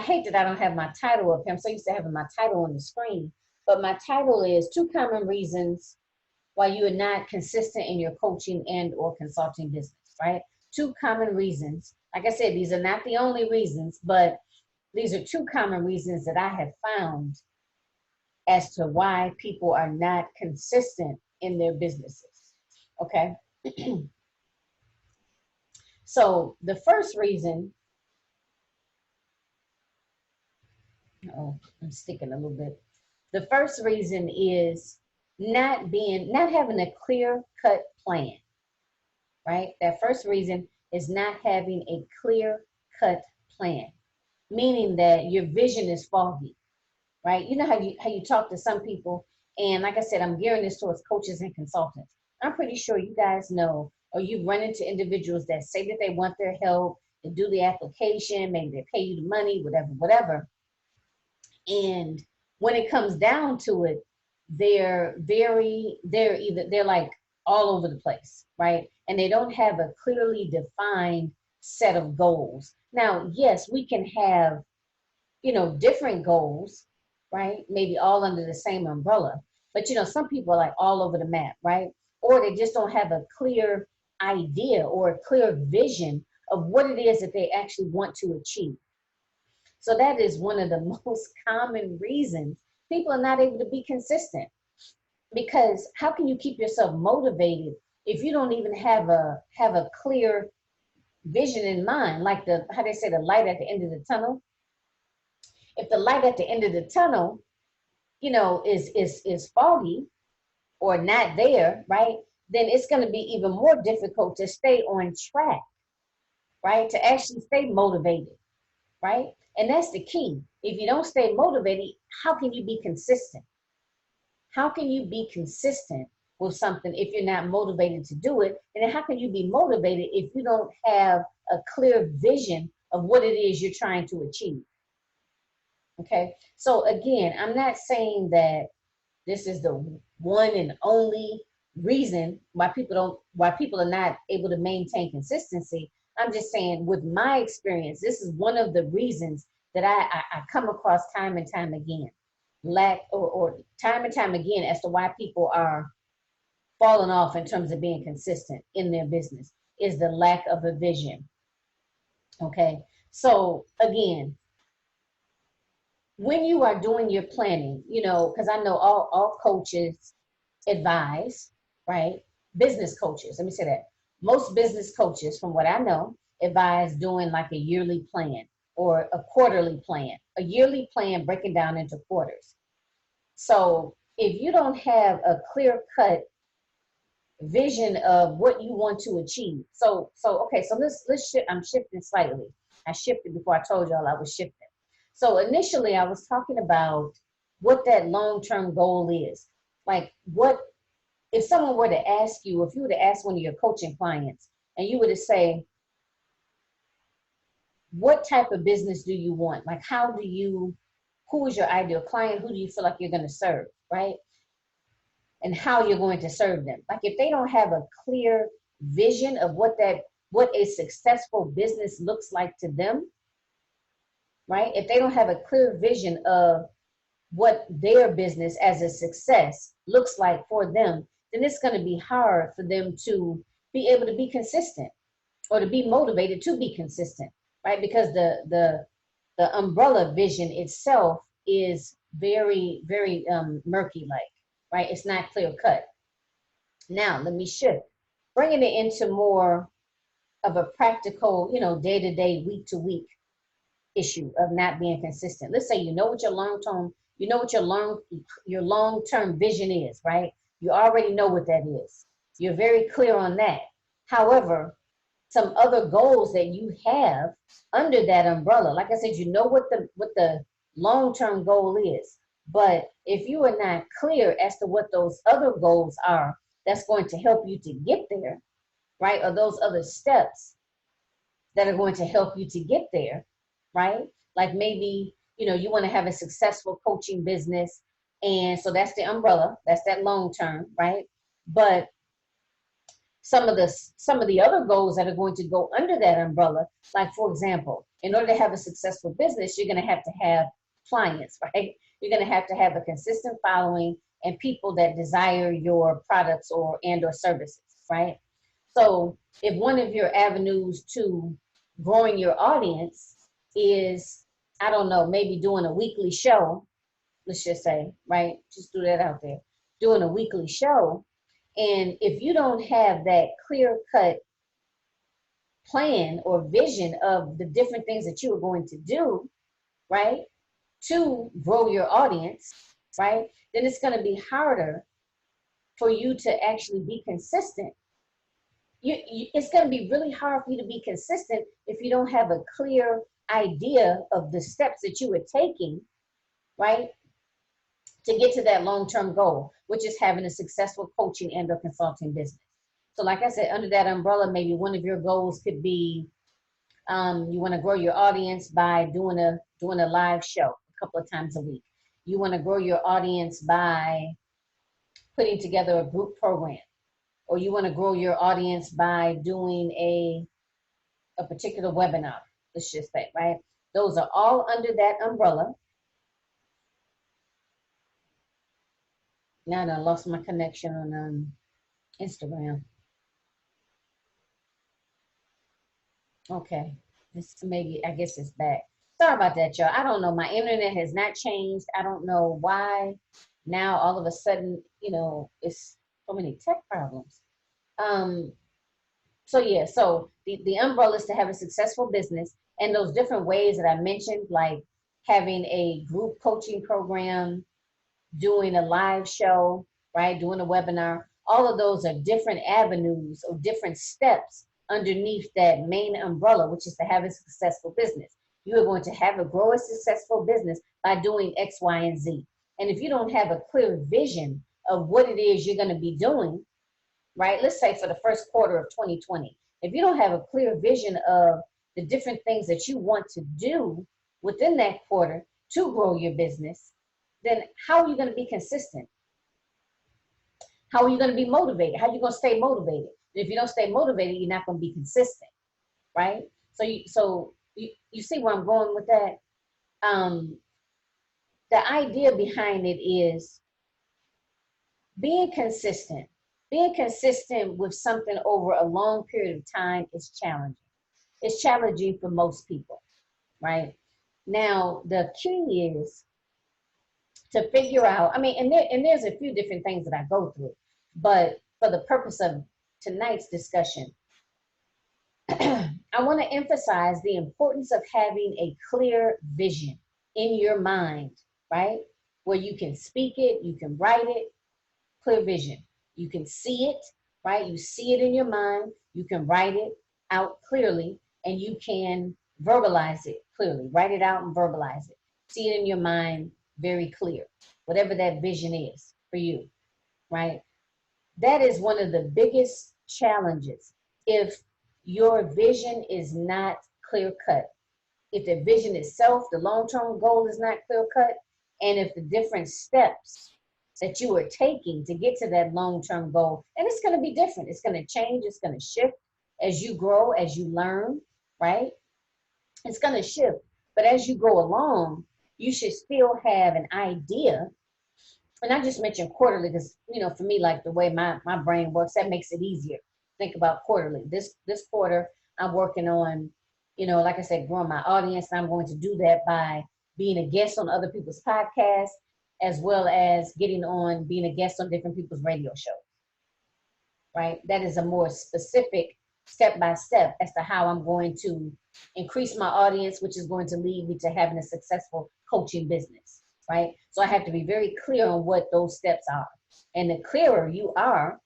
hate that I don't have my title up here. I'm so used to having my title on the screen. But my title is 2 Common Reasons Why You Are Not Consistent in Your Coaching and or Consulting Business, right? 2 common reasons. Like I said, these are not the only reasons, but these are 2 common reasons that I have found as to why people are not consistent in their businesses, okay? So the first reason, oh, I'm sticking a little bit. The first reason is not having a clear cut plan, right? That first reason is not having a clear cut plan, meaning that your vision is foggy, right? You know how you talk to some people, and like I said, I'm gearing this towards coaches and consultants. I'm pretty sure you guys know, or you've run into individuals that say that they want their help, to do the application, maybe they pay you the money, whatever. And when it comes down to it, they're like all over the place, right? And they don't have a clearly defined set of goals. Now, yes, we can have, different goals, right? Maybe all under the same umbrella. But, some people are like all over the map, right? Or they just don't have a clear idea or a clear vision of what it is that they actually want to achieve. So that is one of the most common reasons people are not able to be consistent. Because how can you keep yourself motivated if you don't even have a clear vision in mind? Like how they say, the light at the end of the tunnel. If the light at the end of the tunnel, is foggy or not there, right? Then it's going to be even more difficult to stay on track, right? To actually stay motivated, right? And that's the key. If you don't stay motivated, how can you be consistent? How can you be consistent with something if you're not motivated to do it? And then how can you be motivated if you don't have a clear vision of what it is you're trying to achieve? Okay, so again, I'm not saying that this is the one and only reason why people are not able to maintain consistency. I'm just saying, with my experience, this is one of the reasons that I come across time and time again, or time and time again, as to why people are falling off in terms of being consistent in their business, is the lack of a vision. Okay, so again, when you are doing your planning, because I know all coaches advise, right? Business coaches, let me say that. Most business coaches, from what I know, advise doing like a yearly plan or a quarterly plan, a yearly plan breaking down into quarters. So if you don't have a clear cut vision of what you want to achieve, so let's shift. I'm shifting slightly. I shifted before I told y'all I was shifting. So initially I was talking about what that long-term goal is. Like, what if someone were to ask you, if you were to ask one of your coaching clients and you were to say, what type of business do you want? Like, who is your ideal client? Who do you feel like you're going to serve, right? And how you're going to serve them. Like, if they don't have a clear vision of what a successful business looks like to them, right? If they don't have a clear vision of what their business as a success looks like for them, then it's going to be hard for them to be able to be consistent or to be motivated to be consistent, right? Because the umbrella vision itself is very, very murky, like, right? It's not clear cut. Now, let me shift, bringing it into more of a practical, day-to-day, week-to-week issue of not being consistent. Let's say you know what your long-term vision is, right? You already know what that is. You're very clear on that. However, some other goals that you have under that umbrella, like I said, you know what the long-term goal is. But if you are not clear as to what those other goals are, that's going to help you to get there, right? Or those other steps that are going to help you to get there, right? Like maybe, you want to have a successful coaching business. And so that's the umbrella, that's that long term, right? But some of the other goals that are going to go under that umbrella, like, for example, in order to have a successful business, you're going to have clients, right? You're going to have a consistent following and people that desire your products or services, right? So if one of your avenues to growing your audience is, I don't know, maybe doing a weekly show, let's just say, right? Just do that out there, doing a weekly show. And if you don't have that clear cut plan or vision of the different things that you are going to do, right, to grow your audience, right, then it's going to be harder for you to actually be consistent. It's going to be really hard for you to be consistent if you don't have a clear idea of the steps that you are taking, right, to get to that long-term goal, which is having a successful coaching and or consulting business. So like I said, under that umbrella, maybe one of your goals could be you want to grow your audience by doing a live show a couple of times a week. You want to grow your audience by putting together a group program, or you want to grow your audience by doing a particular webinar, let's just say, right? Those are all under that umbrella. Now I lost my connection on Instagram. Okay, this maybe, I guess it's back. Sorry about that, y'all. I don't know. My internet has not changed. I don't know why now all of a sudden, it's so many tech problems. So yeah, so the umbrella is to have a successful business, and those different ways that I mentioned, like having a group coaching program, doing a live show, right, doing a webinar, all of those are different avenues or different steps underneath that main umbrella, which is to have a successful business. You are going to grow a successful business by doing X, Y, and Z. And if you don't have a clear vision of what it is you're going to be doing, right? Let's say for the first quarter of 2020, if you don't have a clear vision of the different things that you want to do within that quarter to grow your business, then how are you going to be consistent? How are you going to be motivated? How are you going to stay motivated? If you don't stay motivated, you're not going to be consistent, right? So you see where I'm going with that? The idea behind it is being consistent. Being consistent with something over a long period of time is challenging. It's challenging for most people, right? Now, the key is to figure out, and there's a few different things that I go through, but for the purpose of tonight's discussion, I want to emphasize the importance of having a clear vision in your mind, right? Where you can speak it, you can write it, clear vision. You can see it, right? You see it in your mind, you can write it out clearly, and you can verbalize it clearly. Write it out and verbalize it. See it in your mind very clear, whatever that vision is for you, right? That is one of the biggest challenges. If your vision is not clear cut, if the vision itself, the long-term goal is not clear cut, and if the different steps that you are taking to get to that long-term goal, and it's going to be different, it's going to change, it's going to shift as you grow, as you learn, right? It's going to shift, but as you go along, you should still have an idea. And I just mentioned quarterly because, for me, like the way my brain works, that makes it easier. Think about quarterly. This quarter, I'm working on, like I said, growing my audience. And I'm going to do that by being a guest on other people's podcasts, as well as being a guest on different people's radio shows, right? That is a more specific step-by-step as to how I'm going to increase my audience, which is going to lead me to having a successful coaching business, right? So I have to be very clear on what those steps are. And the clearer you are,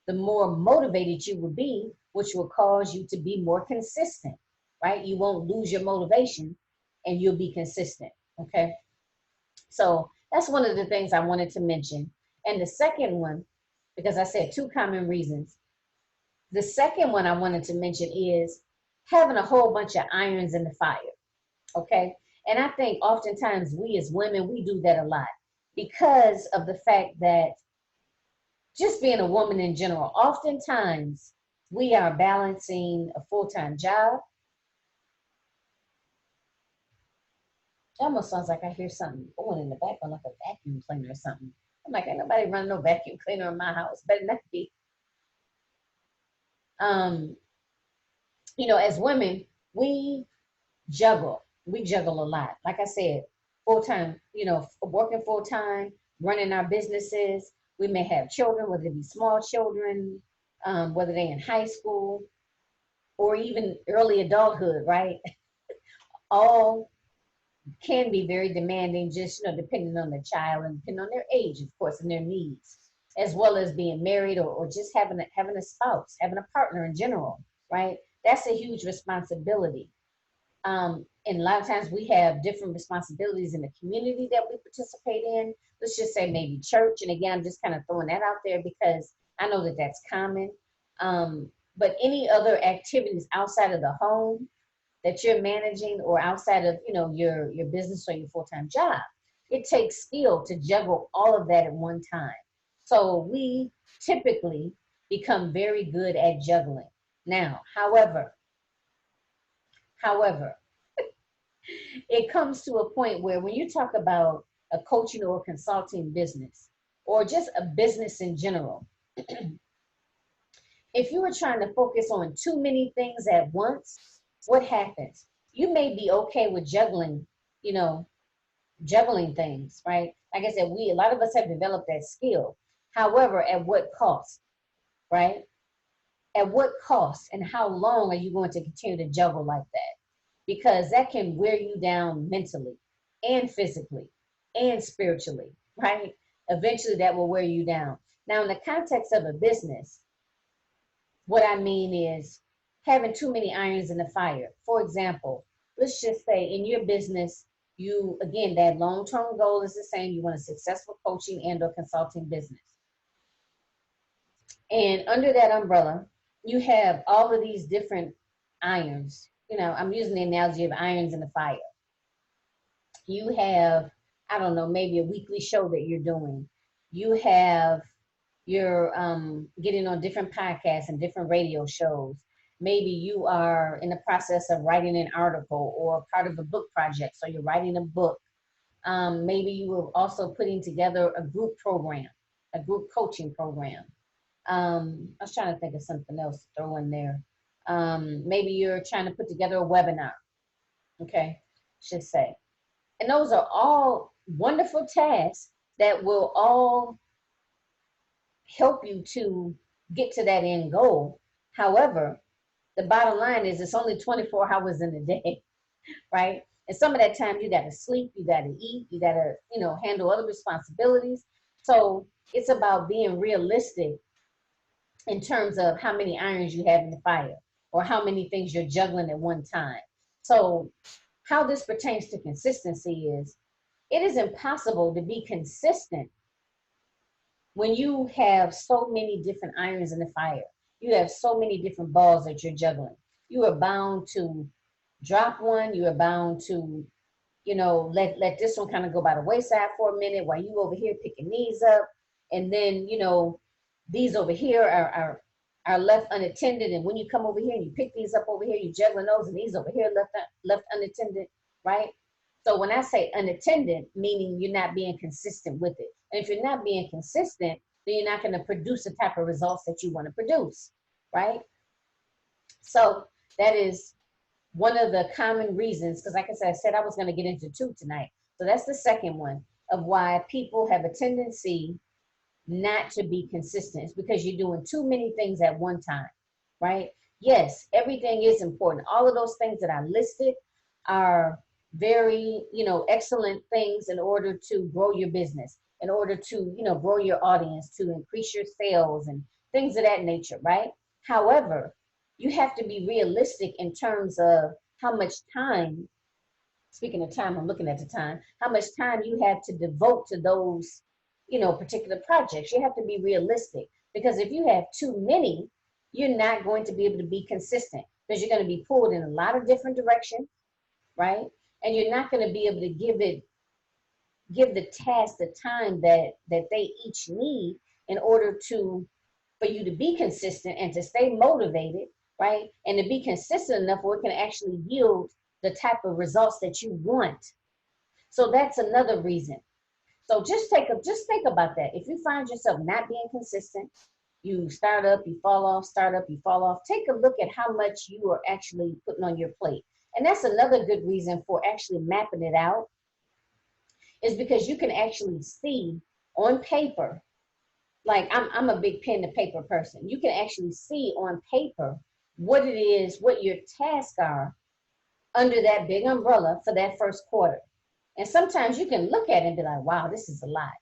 the more motivated you will be, which will cause you to be more consistent, right? You won't lose your motivation and you'll be consistent, okay? So that's one of the things I wanted to mention. And the second one, because I said 2 common reasons, the second one I wanted to mention is having a whole bunch of irons in the fire, okay? And I think oftentimes we as women, we do that a lot because of the fact that just being a woman in general, oftentimes we are balancing a full-time job, It almost sounds like I hear something going in the background, like a vacuum cleaner or something. I'm like, ain't nobody running no vacuum cleaner in my house. Better not be. Um, as women, we juggle. We juggle a lot. Like I said, full time, working full time, running our businesses. We may have children, whether it be small children, whether they're in high school or even early adulthood, right? All can be very demanding, just depending on the child and depending on their age, of course, and their needs, as well as being married or just having a spouse, having a partner in general, right? That's a huge responsibility. And a lot of times we have different responsibilities in the community that we participate in. Let's just say maybe church. And again, I'm just kind of throwing that out there because I know that that's common. But any other activities outside of the home that you're managing or outside of, your business or your full-time job, it takes skill to juggle all of that at one time. So we typically become very good at juggling. Now, however, it comes to a point where when you talk about a coaching or consulting business or just a business in general, if you were trying to focus on too many things at once, what happens? You may be okay with you know, juggling things, right? Like I said, a lot of us have developed that skill. However, at what cost, right? At what cost and how long are you going to continue to juggle like that? Because that can wear you down mentally and physically and spiritually, right? Eventually that will wear you down. Now, in the context of a business, what I mean is having too many irons in the fire. For example, let's just say in your business, again, that long-term goal is the same. You want a successful coaching and or consulting business. And under that umbrella, you have all of these different irons. I'm using the analogy of irons in the fire. You have, I don't know, maybe a weekly show that you're doing. You're getting on different podcasts and different radio shows. Maybe you are in the process of writing an article or part of a book project. So you're writing a book. Maybe you are also putting together a group program, a group coaching program. I was trying to think of something else to throw in there. Maybe you're trying to put together a webinar. Okay, should say. And those are all wonderful tasks that will all help you to get to that end goal. However, the bottom line is it's only 24 hours in a day, right? And some of that time you got to sleep, you got to eat, you got to, handle other responsibilities. So it's about being realistic in terms of how many irons you have in the fire or how many things you're juggling at one time. So how this pertains to consistency is it is impossible to be consistent when you have so many different irons in the fire. You have so many different balls that you're juggling. You are bound to drop one. You are bound to, let this one kind of go by the wayside for a minute while you over here picking these up. And then, these over here are left unattended. And when you come over here and you pick these up over here, you juggling those, and these over here left unattended, right? So when I say unattended, meaning you're not being consistent with it. And if you're not being consistent, then you're not going to produce the type of results that you want to produce, right? So that is one of the common reasons, because like I said I was going to get into two tonight. So that's the second one of why people have a tendency not to be consistent. It's because you're doing too many things at one time, right? Yes, everything is important. All of those things that I listed are very, excellent things in order to grow your business, in order to, grow your audience, to increase your sales and things of that nature, right? However, you have to be realistic in terms of how much time, speaking of time, I'm looking at the time, how much time you have to devote to those, particular projects. You have to be realistic, because if you have too many, you're not going to be able to be consistent, because you're going to be pulled in a lot of different directions, right? And you're not going to be able to give the task the time that they each need in order for you to be consistent and to stay motivated, right? And to be consistent enough where it can actually yield the type of results that you want. So that's another reason. So just think about that. If you find yourself not being consistent, you start up, you fall off, start up, you fall off. Take a look at how much you are actually putting on your plate. And that's another good reason for actually mapping it out, is because you can actually see on paper, like I'm a big pen to paper person. You can actually see on paper what it is, what your tasks are under that big umbrella for that first quarter. And sometimes you can look at it and be like, wow, this is a lot.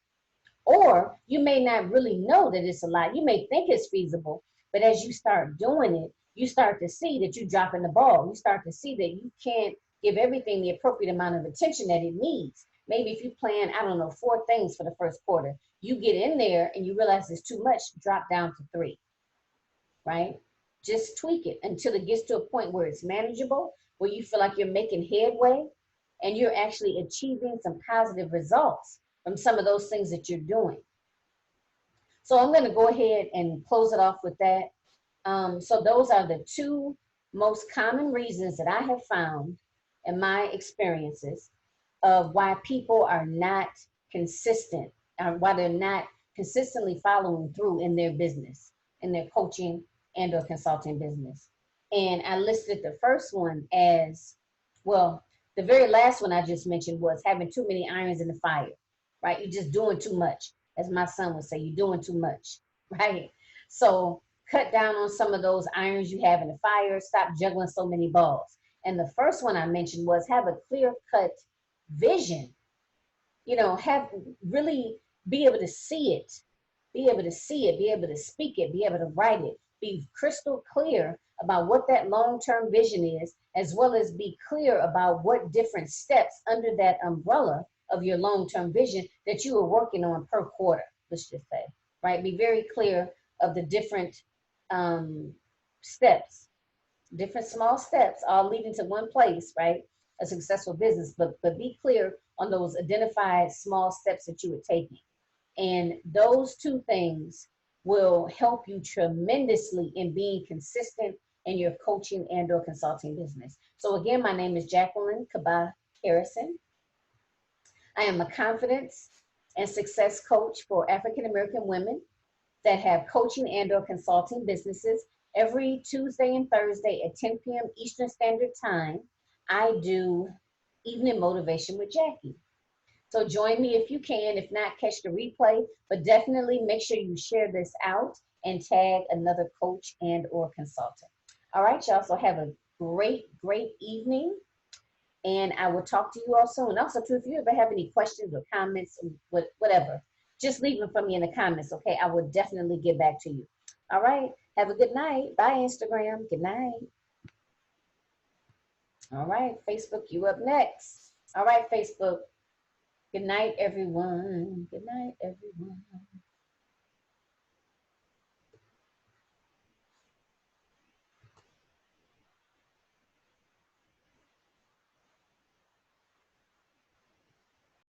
Or you may not really know that it's a lot. You may think it's feasible, but as you start doing it, you start to see that you're dropping the ball. You start to see that you can't give everything the appropriate amount of attention that it needs. Maybe if you plan, I don't know, 4 things for the first quarter, you get in there and you realize it's too much, drop down to 3, right? Just tweak it until it gets to a point where it's manageable, where you feel like you're making headway and you're actually achieving some positive results from some of those things that you're doing. So I'm going to go ahead and close it off with that. So those are the 2 most common reasons that I have found in my experiences of why people are not consistent, why they're not consistently following through in their business, in their coaching and or consulting business. And I listed the first one as, well, the very last one I just mentioned was having too many irons in the fire, right? You're just doing too much. As my son would say, you're doing too much, right? So cut down on some of those irons you have in the fire. Stop juggling so many balls. And the first one I mentioned was have a clear cut vision. You know, have really be able to see it, be able to see it, be able to speak it, be able to write it, be crystal clear about what that long-term vision is, as well as be clear about what different steps under that umbrella of your long-term vision that you are working on per quarter, let's just say, right? Be very clear of the different steps, different small steps, all leading to one place, right? A successful business, but be clear on those identified small steps that you are taking. And those 2 things will help you tremendously in being consistent in your coaching and or consulting business. So again, my name is Jacqueline Kaba Harrison. I am a confidence and success coach for African American women that have coaching and or consulting businesses. Every Tuesday and Thursday at 10 p.m. Eastern Standard Time, I do Evening Motivation with Jackie. So join me if you can. If not, catch the replay. But definitely make sure you share this out and tag another coach and or consultant. All right, y'all. So have a great, great evening. And I will talk to you all soon. Also, too, if you ever have any questions or comments, whatever, just leave them for me in the comments, okay? I will definitely get back to you. All right. Have a good night. Bye, Instagram. Good night. All right, Facebook, you up next. All right, Facebook. Good night, everyone. Good night, everyone.